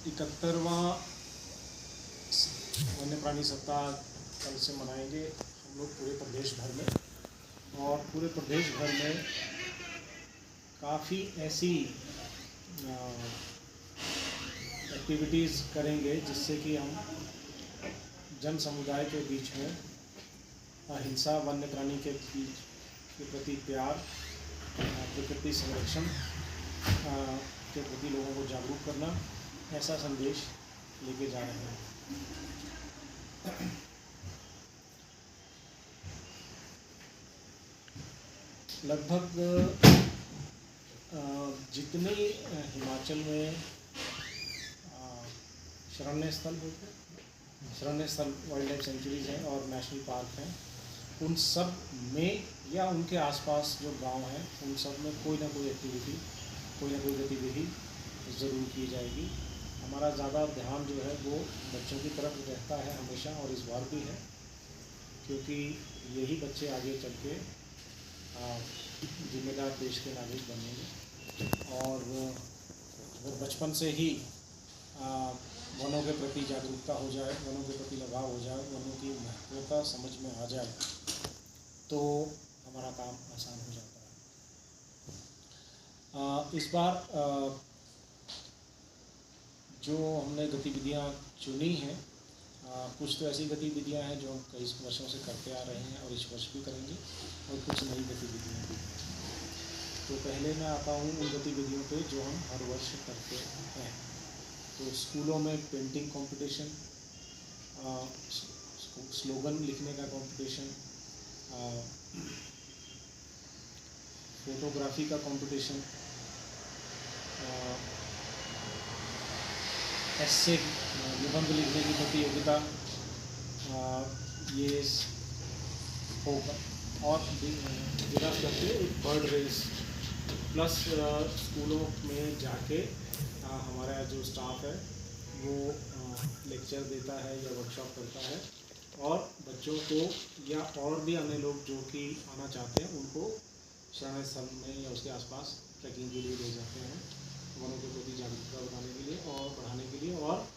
71वां वन्य प्राणी सप्ताह कल से मनाएंगे हम लोग पूरे प्रदेश भर में। और पूरे प्रदेश भर में काफ़ी ऐसी एक्टिविटीज़ करेंगे जिससे कि हम जन समुदाय के बीच में अहिंसा, वन्य प्राणी के प्रति प्यार, प्रकृति संरक्षण के प्रति लोगों को जागरूक करना, ऐसा संदेश लेके जा रहे हैं। लगभग जितने हिमाचल में शरण्य स्थल वाइल्ड लाइफ सेंचुरीज हैं और नेशनल पार्क हैं, उन सब में या उनके आसपास जो गांव हैं उन सब में कोई ना कोई एक्टिविटी, कोई ना कोई गतिविधि ज़रूर की जाएगी। हमारा ज़्यादा ध्यान जो है वो बच्चों की तरफ रहता है हमेशा, और इस बार भी है, क्योंकि यही बच्चे आगे चल के जिम्मेदार देश के नागरिक बनेंगे। और अगर बचपन से ही वनों के प्रति जागरूकता हो जाए, वनों के प्रति लगाव हो जाए, वनों की महत्वता समझ में आ जाए, तो हमारा काम आसान हो जाता है। इस बार जो हमने गतिविधियां चुनी हैं, कुछ तो ऐसी गतिविधियां हैं जो हम कई वर्षों से करते आ रहे हैं और इस वर्ष भी करेंगे, और कुछ नई गतिविधियां भी। तो पहले मैं आता हूँ उन गतिविधियों पे जो हम हर वर्ष करते हैं। तो स्कूलों में पेंटिंग कंपटीशन, स्लोगन लिखने का कंपटीशन, फोटोग्राफी का कंपटीशन, ऐसे निबंध लिखने की प्रतियोगिता, ये होगा। और जिला स्तर पे एक बर्ड रेस, प्लस स्कूलों में जाके हमारा जो स्टाफ है वो लेक्चर देता है या वर्कशॉप करता है, और बच्चों को या और भी अन्य लोग जो कि आना चाहते हैं उनको शरण स्थल में या उसके आसपास ट्रैकिंग के लिए ले जाते हैं, वनों के प्रति जागरूकता बनाने के लिए और बढ़ाने के लिए, और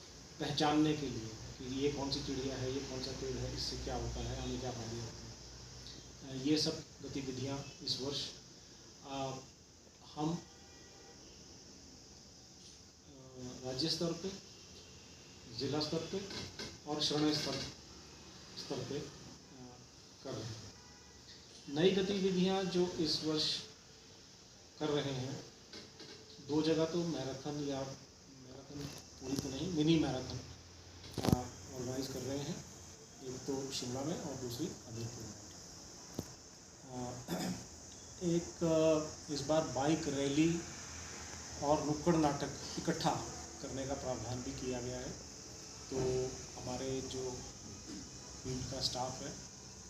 पहचानने के लिए कि ये कौन सी चिड़िया है, ये कौन सा पेड़ है, इससे क्या होता है, हमें क्या फायदे होते हैं। ये सब गतिविधियाँ इस वर्ष हम राज्य स्तर पे, जिला स्तर पे और शरण स्तर पे कर रहे हैं। नई गतिविधियाँ जो इस वर्ष कर रहे हैं, 2 जगह तो मैराथन पूरी तो नहीं, मिनी मैराथन ऑर्गेनाइज कर रहे हैं। एक तो शिमला में और दूसरी हमीरपुर में। एक इस बार बाइक रैली और नुक्कड़ नाटक इकट्ठा करने का प्रावधान भी किया गया है। तो हमारे जो फील्ड का स्टाफ है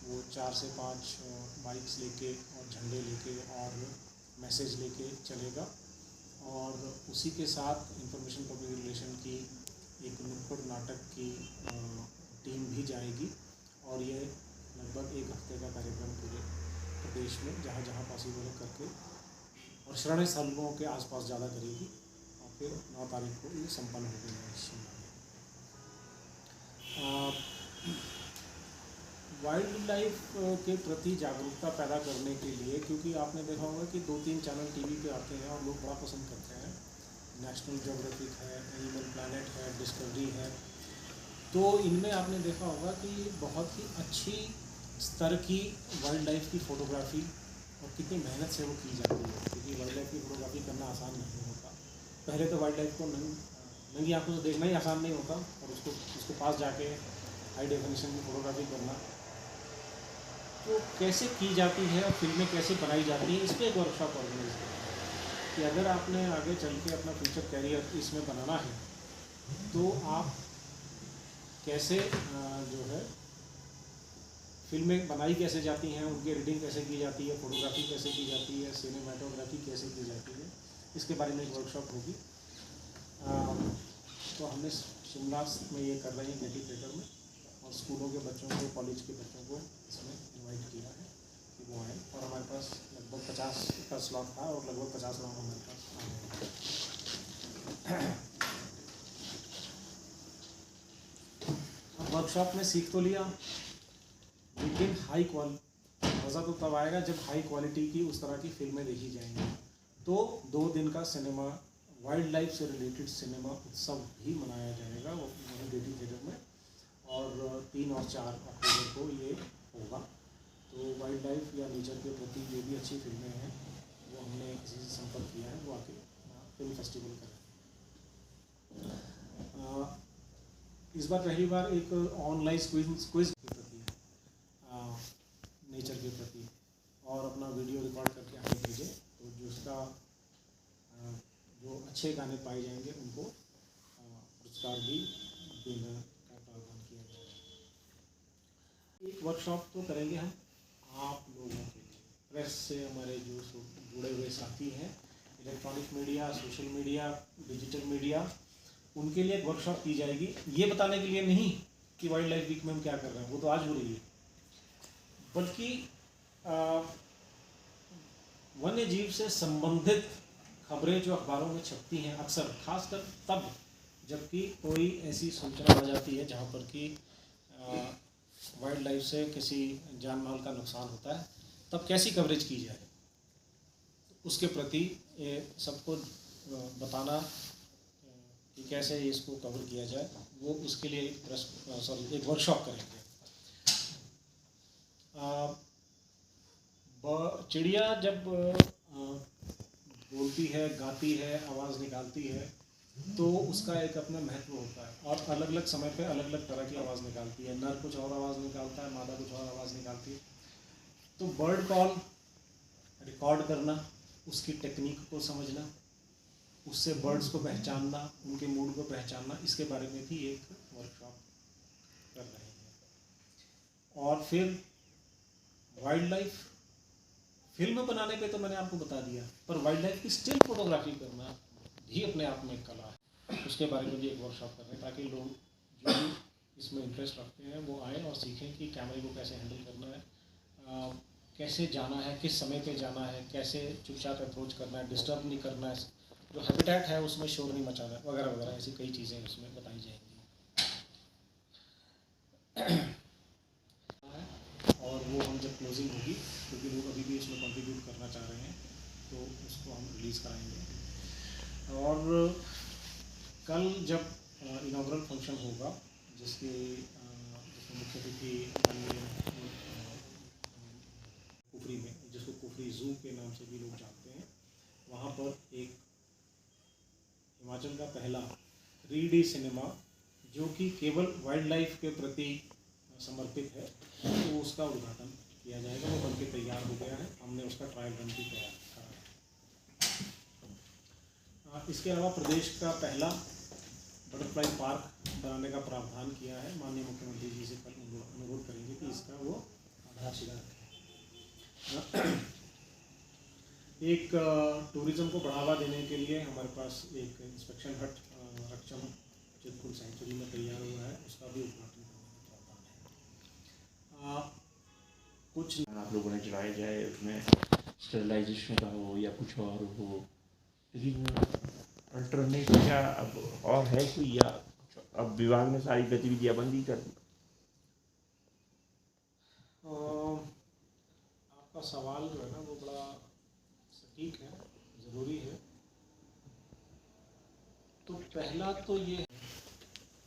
वो 4 से 5 बाइक्स लेके और झंडे लेके और मैसेज लेके चलेगा, और उसी के साथ इंफॉर्मेशन पब्लिक रिलेशन की एक नुक्कड़ नाटक की टीम भी जाएगी, और ये लगभग 1 हफ्ते का कार्यक्रम पूरे प्रदेश में जहाँ जहाँ पॉसिबल है करके, और शरण स्थलों के आसपास ज़्यादा करेगी, और फिर 9 तारीख को ये संपन्न हो गया शिमला में। वाइल्ड लाइफ के प्रति जागरूकता पैदा करने के लिए, क्योंकि आपने देखा होगा कि 2-3 चैनल टीवी पे आते हैं और लोग बड़ा पसंद करते हैं, नेशनल ज्योग्राफिक है, एनिमल प्लैनेट है, डिस्कवरी है, तो इनमें आपने देखा होगा कि बहुत ही अच्छी स्तर की वाइल्ड लाइफ की फ़ोटोग्राफी और कितनी मेहनत से वो की जाती है, क्योंकि वाइल्ड लाइफ की फ़ोटोग्राफी करना आसान नहीं होता। पहले तो वाइल्ड लाइफ को नंगी आंखों से देखना ही आसान नहीं होता, और उसको पास जाके हाई डेफिनेशन की फ़ोटोग्राफी करना, तो कैसे की जाती है और फिल्में कैसे बनाई जाती हैं, इस पर एक वर्कशॉप ऑर्गेनाइज किया कि अगर आपने आगे चल के अपना फ्यूचर कैरियर इसमें बनाना है, तो आप कैसे जो है फिल्में बनाई कैसे जाती हैं, उनकी एडिटिंग कैसे की जाती है, फोटोग्राफी कैसे की जाती है, सिनेमाटोग्राफी कैसे की जाती है, इसके बारे में एक वर्कशॉप होगी। तो हमने शिमला में ये कर रहे हैं गेटी थिएटर में, और स्कूलों के बच्चों को, कॉलेज के बच्चों को इसमें इनवाइट किया है कि वो आए, और हमारे पास लगभग 50 का स्लॉट था और लगभग 50 नाम हमारे पास आ गए। वर्कशॉप में सीख तो लिया, लेकिन मज़ा तो तब आएगा जब हाई क्वालिटी की उस तरह की फिल्में देखी जाएंगी। तो 2 दिन का सिनेमा, वाइल्ड लाइफ से रिलेटेड सिनेमा उत्सव भी मनाया जाएगा वो गेटी थिएटर में, और 3 और 4 अक्टूबर को ये होगा। तो वाइल्ड लाइफ या नेचर के प्रति जो भी अच्छी फिल्में हैं वो हमने किसी से संपर्क किया है, वो आके फिल्म फेस्टिवल करें। इस बार पहली बार एक ऑनलाइन क्विज के प्रति, नेचर के प्रति, और अपना वीडियो रिकॉर्ड करके हमें भेजें, तो जो उसका जो अच्छे गाने पाए जाएंगे उनको पुरस्कार भी देने का प्रावधान किया जाएगा। एक वर्कशॉप तो करेंगे हम आप लोगों के लिए, प्रेस से हमारे जो जुड़े हुए साथी हैं, electronic media, social media, digital media, उनके लिए एक वर्कशॉप की जाएगी, ये बताने के लिए नहीं कि वाइल्ड लाइफ वीक में हम क्या कर रहे हैं, वो तो आज हो रही है, बल्कि वन्य जीव से संबंधित खबरें जो अखबारों में छपती हैं अक्सर, खासकर तब जबकि कोई ऐसी सूचना आ जाती है जहाँ पर कि वाइल्ड लाइफ से किसी जान माल का नुकसान होता है, तब कैसी कवरेज की जाए, उसके प्रति सबको बताना कि कैसे इसको कवर किया जाए, वो उसके लिए एक वर्कशॉप करेंगे। चिड़िया जब बोलती है, गाती है, आवाज़ निकालती है, तो उसका एक अपना महत्व होता है, और अलग अलग समय पे अलग अलग तरह की आवाज़ निकालती है। नर कुछ और आवाज़ निकालता है, मादा कुछ और आवाज़ निकालती है। तो बर्ड कॉल रिकॉर्ड करना, उसकी टेक्निक को समझना, उससे बर्ड्स को पहचानना, उनके मूड को पहचानना, इसके बारे में भी एक वर्कशॉप कर रहे हैं। और फिर वाइल्ड लाइफ फिल्म बनाने पे तो मैंने आपको बता दिया, पर वाइल्ड लाइफ की स्टिल फोटोग्राफी करना भी अपने आप में एक कला है, उसके बारे में भी एक वर्कशॉप कर रहे हैं, ताकि लोग जो भी इसमें इंटरेस्ट रखते हैं वो आए और सीखें कि कैमरे को कैसे हैंडल करना है, कैसे जाना है, किस समय पे जाना है, कैसे चुपचाप अप्रोच करना है, डिस्टर्ब नहीं करना है, जो हैबिटेट है उसमें शोर नहीं मचाना है, वगैरह वगैरह, ऐसी कई चीज़ें उसमें बताई जाएंगी। और वो हम जब क्लोजिंग होगी, क्योंकि लोग अभी भी इसमें कंट्रीब्यूट करना चाह रहे हैं, तो उसको हम रिलीज़ कराएंगे। और कल जब इनॉग्रल फंक्शन होगा, जिसमें मुख्य अतिथि कुफरी में, जिसको कुफरी ज़ू के नाम से भी लोग जानते हैं, वहाँ पर एक हिमाचल का पहला 3D सिनेमा जो कि केवल वाइल्ड लाइफ के प्रति समर्पित है, तो उसका उद्घाटन किया जाएगा। वो बनके तैयार हो गया है, हमने उसका ट्रायल रन भी तैयार करा है। इसके अलावा प्रदेश का पहला बटरफ्लाई पार्क बनाने का प्रावधान किया है। माननीय मुख्यमंत्री जी से कल अनुरोध करेंगे कि इसका वो आधारशिला रखें। एक टूरिज़्म को बढ़ावा देने के लिए हमारे पास एक इंस्पेक्शन हट रक्षम चितकुल सेंचुरी में तैयार हुआ है, उसका भी उद्घाटन करने का प्रावधान है। कुछ आप लोगों ने चलाया जाए, उसमें स्टरलाइजेशन का हो या कुछ और हो, लेकिन अल्टरनेट क्या अब और है कोई, या अब विभाग ने सारी गतिविधियाँ बंद ही कर दी? आपका सवाल जो है ना वो बड़ा सटीक है, ज़रूरी है। तो पहला तो ये है,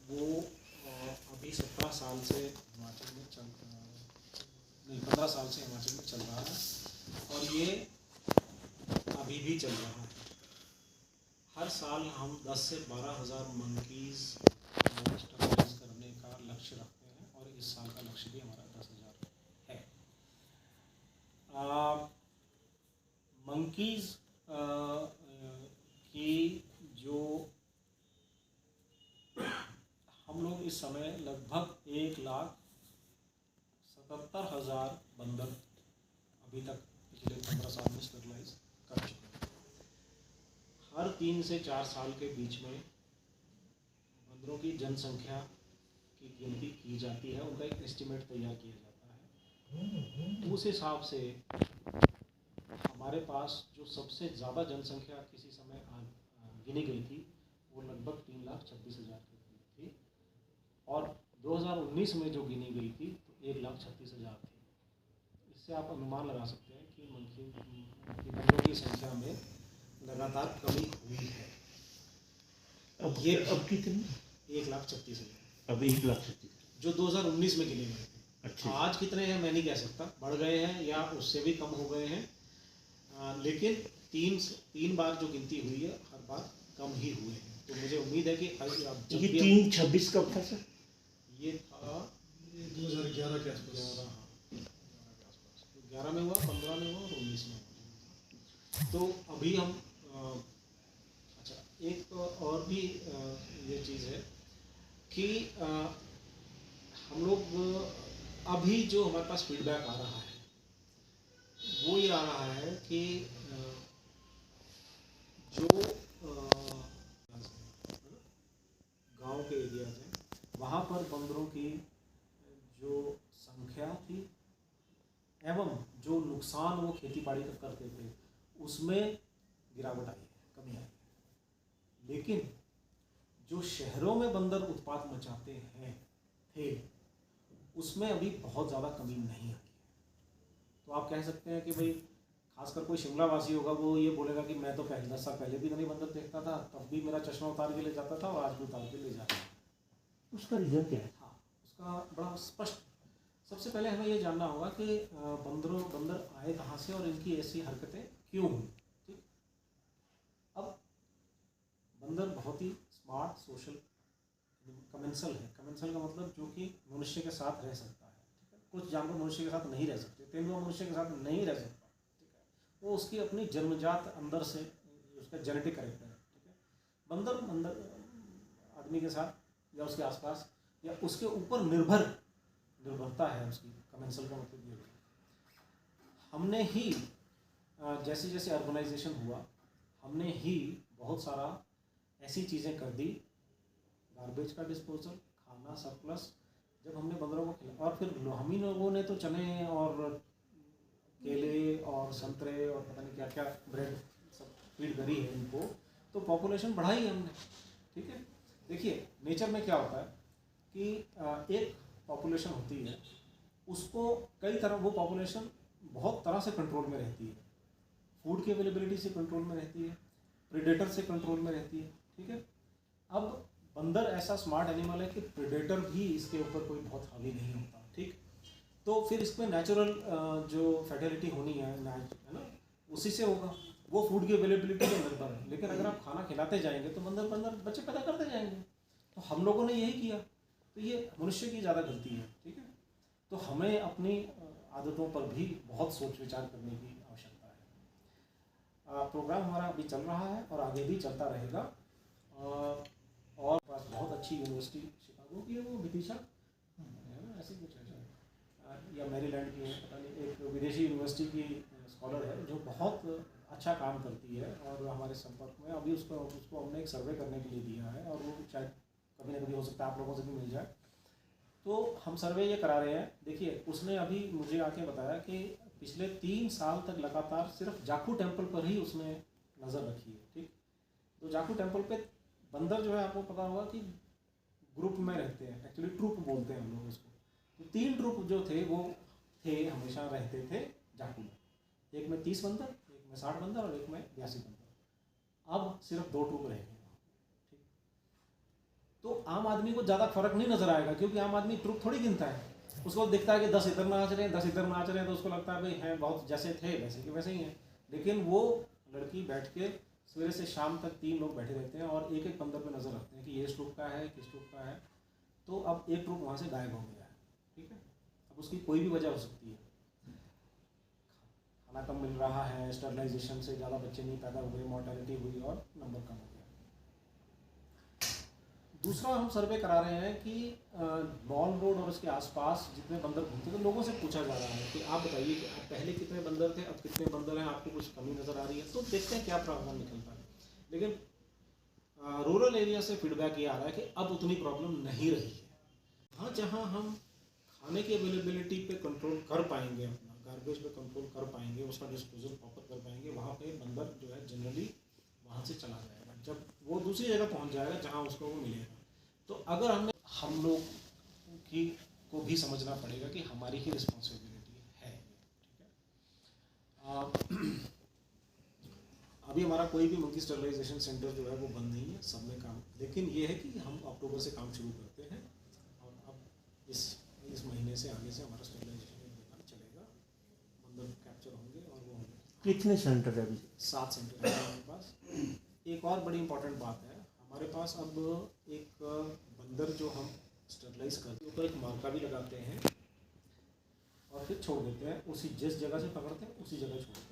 वो अभी 17 साल से हिमाचल में नहीं 15 साल से हिमाचल में चल रहा है, और ये अभी भी चल रहा है। हर साल हम 10 से 12 हज़ार मंकीज़ स्टरलाइज करने का लक्ष्य रखते हैं, और इस साल का लक्ष्य भी हमारा 10,000 है। मंकीज़ की जो हम लोग इस समय लगभग 1,77,000 बंदर अभी तक पिछले 15 साल में स्टरलाइज कर चुके हैं। हर 3 से 4 साल के बीच में बंदरों की जनसंख्या की गिनती की जाती है, उनका एक एस्टिमेट तैयार किया जाता है। उस हिसाब से हमारे पास जो सबसे ज़्यादा जनसंख्या किसी समय गिनी गई थी, वो लगभग 3,26,000 की थी, और 2019 में जो गिनी गई थी तो 1,36,000 थी। इससे आप अनुमान लगा सकते हैं कि बंदरों की संख्या में लगातार कमी हुई है। अब कितनी? 1,36,000। अब 1,36,000 जो 2019 में गिने गए थे। अच्छा। आज कितने हैं मैं नहीं कह सकता, बढ़ गए हैं या उससे भी कम हो गए हैं। लेकिन तीन बार जो गिनती हुई है हर बार कम ही हुए हैं। तो मुझे उम्मीद है कि ये 3/26 कब था सर? ये था 2011 के आसपास। 11 में हुआ, 15 में हुआ और 19 में हुआ। तो अभी हम अच्छा एक और भी ये चीज़ है कि हम लोग अभी जो हमारे पास फीडबैक आ रहा है वो ये आ रहा है कि जो गांव के एरियाज हैं वहाँ पर बंदरों की जो संख्या थी एवं जो नुकसान वो खेती बाड़ी का करते थे उसमें गिरावट आई है, कमी आई है। लेकिन जो शहरों में बंदर उत्पात मचाते हैं थे उसमें अभी बहुत ज़्यादा कमी नहीं आई है। तो आप कह सकते हैं कि भाई खासकर कोई शिमला वासी होगा वो ये बोलेगा कि मैं तो पहले 10 साल पहले भी नहीं बंदर देखता था, तब भी मेरा चश्मा उतार के ले जाता था और आज भी उतार के ले जाता है। उसका रीज़न क्या है? हाँ, उसका बड़ा स्पष्ट। सबसे पहले हमें ये जानना होगा कि बंदर आए कहाँ से और इनकी ऐसी हरकतें क्यों हुई। ठीक, अब बंदर बहुत ही स्मार्ट सोशल कमेंसल है। कमेंसल का मतलब जो कि मनुष्य के साथ रह सकता है। ठीक है, कुछ जानवर मनुष्य के साथ नहीं रह सकते, तेंदुआ मनुष्य के साथ नहीं रह सकता। ठीक है, वो उसकी अपनी जन्मजात अंदर से उसका जेनेटिक करेक्टर है। ठीक है, बंदर आदमी के साथ या उसके आसपास या उसके ऊपर निर्भरता है उसकी। कमेंसल का मतलब ये है। हमने ही जैसे जैसे अर्बनाइजेशन हुआ हमने ही बहुत सारा ऐसी चीज़ें कर दी, गार्बेज का डिस्पोजल, खाना सरप्लस, जब हमने बंदरों को खिलाया और फिर हम ही लोगों ने तो चने और केले और संतरे और पता नहीं क्या क्या ब्रेड सब फीड करी है इनको, तो पॉपुलेशन बढ़ाई हमने। ठीक है, देखिए नेचर में क्या होता है कि एक पॉपुलेशन होती है, उसको कई तरह वो पॉपुलेशन बहुत तरह से कंट्रोल में रहती है। फूड की अवेलेबिलिटी से कंट्रोल में रहती है, प्रेडेटर से कंट्रोल में रहती है। ठीक है, अब बंदर ऐसा स्मार्ट एनिमल है कि प्रेडेटर भी इसके ऊपर कोई बहुत हावी नहीं होता। ठीक, तो फिर इसमें नेचुरल जो फर्टिलिटी होनी है ना, उसी से होगा। वो फूड की अवेलेबिलिटी पर निर्भर है। लेकिन अगर आप खाना खिलाते जाएंगे तो बंदर बच्चे पैदा करते जाएंगे। तो हम लोगों ने यही किया, तो ये मनुष्य की ज़्यादा गलती है। ठीक है, तो हमें अपनी आदतों पर भी बहुत सोच विचार करने की आवश्यकता है। प्रोग्राम हमारा अभी चल रहा है और आगे भी चलता रहेगा। और पास बहुत अच्छी यूनिवर्सिटी शिकागो की है, वो विदिशा है ना, ऐसी कुछ है या मैरीलैंड की है, पता नहीं, एक विदेशी यूनिवर्सिटी की स्कॉलर है जो बहुत अच्छा काम करती है और हमारे संपर्क में। अभी उसको हमने एक सर्वे करने के लिए दिया है और वो शायद कभी ना कभी हो सकता है आप लोगों से भी मिल जाए। तो हम सर्वे ये करा रहे हैं। देखिए उसने अभी मुझे आके बताया कि पिछले 3 साल तक लगातार सिर्फ जाखू टेम्पल पर ही उसने नज़र रखी है। ठीक, तो जाखू टेम्पल पे बंदर जो है आपको पता होगा कि ग्रुप में रहते हैं, एक्चुअली ट्रुप बोलते हैं हम लोग उसको। तो 3 ट्रुप जो थे वो हमेशा रहते थे जाखू में। एक में 30 बंदर, एक में 60 बंदर और एक में 82 बंदर। अब सिर्फ 2 ट्रुप रह गए। ठीक, तो आम आदमी को ज़्यादा फर्क नहीं नजर आएगा क्योंकि आम आदमी ट्रुप थोड़ी गिनता है। उसको दिखता है कि 10 इधर नाच रहे हैं, 10 इधर नाच रहे हैं, तो उसको लगता है भाई हैं बहुत जैसे थे वैसे के वैसे ही हैं। लेकिन वो लड़की बैठ के सवेरे से शाम तक 3 लोग बैठे रहते हैं और एक एक बंदर पे नज़र रखते हैं कि ये इस ट्रुप का है, किस ट्रुप का है। तो अब एक ट्रुप वहाँ से गायब हो गया है। ठीक है, अब उसकी कोई भी वजह हो सकती है, खाना कम मिल रहा है, स्टरलाइजेशन से ज़्यादा बच्चे नहीं पैदा हुए, मॉर्टेलिटी हुई और नंबर कम हो गया। दूसरा हम सर्वे करा रहे हैं कि मॉल रोड और उसके आसपास जितने बंदर घूमते हैं तो लोगों से पूछा जा रहा है कि आप बताइए कि आप पहले कितने बंदर थे, अब कितने बंदर हैं, आपको कुछ कमी नज़र आ रही है। तो देखते हैं क्या प्रॉब्लम निकलता है। लेकिन रूरल एरिया से फीडबैक ये आ रहा है कि अब उतनी प्रॉब्लम नहीं रही है। हाँ, जहाँ हम खाने की अवेलेबिलिटी पे कंट्रोल कर पाएंगे, अपना गार्बेज पे कंट्रोल कर पाएंगे, उसका डिस्पोजल प्रॉपर कर पाएंगे, वहाँ पे बंदर जो है जनरली वहाँ से चला जाएगा जब वो दूसरी जगह पहुँच जाएगा जहाँ उसको वो मिलेगा। तो अगर हम लोग की को भी समझना पड़ेगा कि हमारी ही रिस्पॉन्सिबिलिटी है, ठीक है। अभी हमारा कोई भी मल्टी स्टरलाइजेशन सेंटर जो है वो बंद नहीं है, सब में काम, लेकिन ये है कि हम अक्टूबर से काम शुरू करते हैं और अब इस महीने से आगे से हमारा स्टरलाइजेशन का चलेगा, बंदर कैप्चर होंगे और वो होंगे। कितने सेंटर है अभी? 7 सेंटर है हमारे पास। एक और बड़ी इंपॉर्टेंट बात है, हमारे पास अब एक बंदर जो हम स्टरलाइज करते हैं तो एक मार्का भी लगाते हैं और फिर छोड़ देते हैं, उसी जिस जगह से पकड़ते हैं उसी जगह छोड़ते हैं।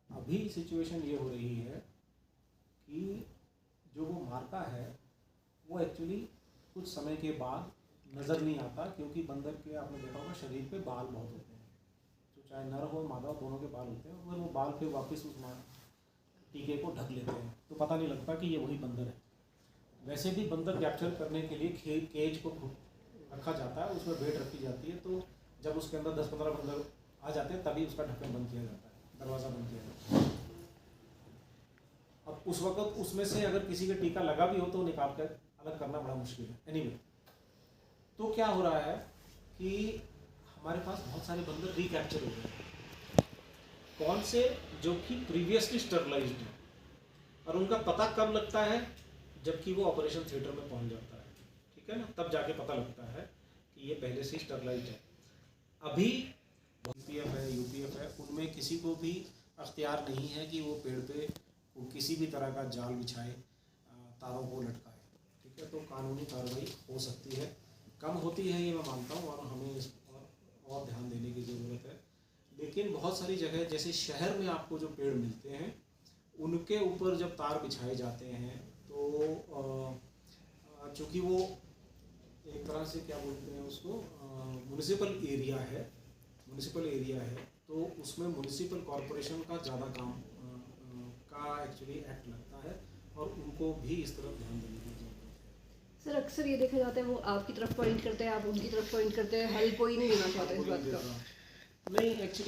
अभी सिचुएशन ये हो रही है कि जो वो मार्का है वो एक्चुअली कुछ समय के बाद नज़र नहीं आता, क्योंकि बंदर के आपने देखा होगा शरीर पे बाल बहुत होते हैं, तो चाहे नर हो मादा हो दोनों के बाल होते हैं, और वो बाल फिर वापस उस टीके को ढक लेते हैं, तो पता नहीं लगता कि ये वही बंदर है। वैसे भी बंदर कैप्चर करने के लिए केज को रखा जाता है, उसमें बेट रखी जाती है, तो जब उसके अंदर 10-15 बंदर आ जाते हैं तभी उसका ढक्कन बंद किया जाता है, दरवाज़ा बंद किया जाता है। अब उस वक्त उसमें से अगर किसी का टीका लगा भी हो तो निकाल कर अलग करना बड़ा मुश्किल है। एनीवे, तो क्या हो रहा है कि हमारे पास बहुत सारे बंदर रिकैप्चर हो गए, कौन से, जो कि प्रीवियसली स्टरलाइज्ड है, और उनका पता कब लगता है, जबकि वो ऑपरेशन थिएटर में पहुंच जाता है, ठीक है ना, तब जाके पता लगता है कि ये पहले से ही स्टरलाइज्ड है। अभी पीएफ है, यूपीएफ है, उनमें किसी को भी अख्तियार नहीं है कि वो पेड़ पे वो किसी भी तरह का जाल बिछाए, तारों को लटकाए, ठीक है, तो कानूनी कार्रवाई हो सकती है, कम होती है ये मैं मानता हूँ, और हमें इस और ध्यान देने की ज़रूरत है। लेकिन बहुत सारी जगह जैसे शहर में आपको जो पेड़ मिलते हैं उनके ऊपर जब तार बिछाए जाते हैं तो चूँकि वो एक तरह से क्या बोलते हैं उसको, म्युनिसिपल एरिया है, तो उसमें म्युनिसिपल कॉरपोरेशन का ज़्यादा काम का एक्चुअली एक्ट लगता है, और उनको भी इस तरफ ध्यान देने की ज़रूरत है। सर अक्सर ये देखा जाता है वो आपकी तरफ पॉइंट करते हैं, आप उनकी तरफ पॉइंट करते हैं, हल कोई नहीं देना चाहता इस बात का। नहीं, एक्चुअली